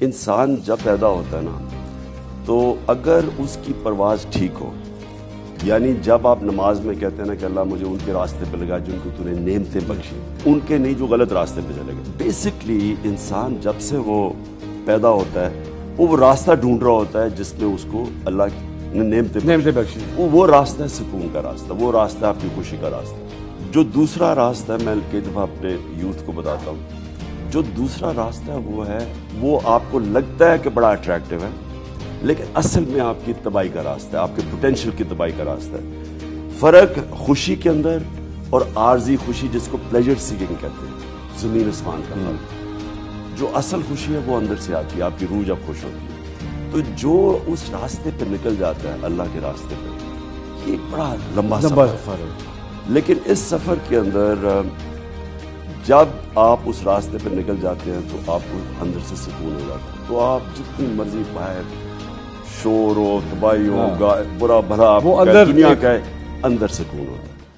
انسان جب پیدا ہوتا ہے نا تو اگر اس کی پرواز ٹھیک ہو، یعنی جب آپ نماز میں کہتے ہیں نا کہ اللہ مجھے ان کے راستے پہ لگا جن کو تو نے نعمتیں بخشی، ان کے نہیں جو غلط راستے پہ چلے گئے. بیسکلی انسان جب سے وہ پیدا ہوتا ہے وہ راستہ ڈھونڈ رہا ہوتا ہے جس میں اس کو اللہ نے نعمتیں بخشی. وہ راستہ ہے سکون کا راستہ، وہ راستہ ہے آپ کی خوشی کا راستہ. جو دوسرا راستہ ہے، میں کئی دفعہ اپنے یوتھ کو بتاتا ہوں، جو دوسرا راستہ ہے وہ آپ کو لگتا ہے کہ بڑا اٹریکٹیو ہے لیکن اصل میں آپ کی تباہی کا راستہ ہے، آپ کے پوٹینشیل کی تباہی کا راستہ ہے. فرق خوشی کے اندر اور عارضی خوشی جس کو پلیجر سیکنگ کہتے ہیں، زمین آسمان کا فرق. جو اصل خوشی ہے وہ اندر سے آتی ہے، آپ کی روح جب خوش ہوتی ہے. تو جو اس راستے پہ نکل جاتا ہے اللہ کے راستے پہ، یہ ایک بڑا لمبا سفر ہے. لیکن اس سفر کے اندر جب آپ اس راستے پہ نکل جاتے ہیں تو آپ کو اندر سے سکون ہو جاتا ہے. تو آپ جتنی مرضی باہر شور ہو، تباہی ہو، برا بھلا دنیا کا ہے، اندر سکون ہوتا ہے.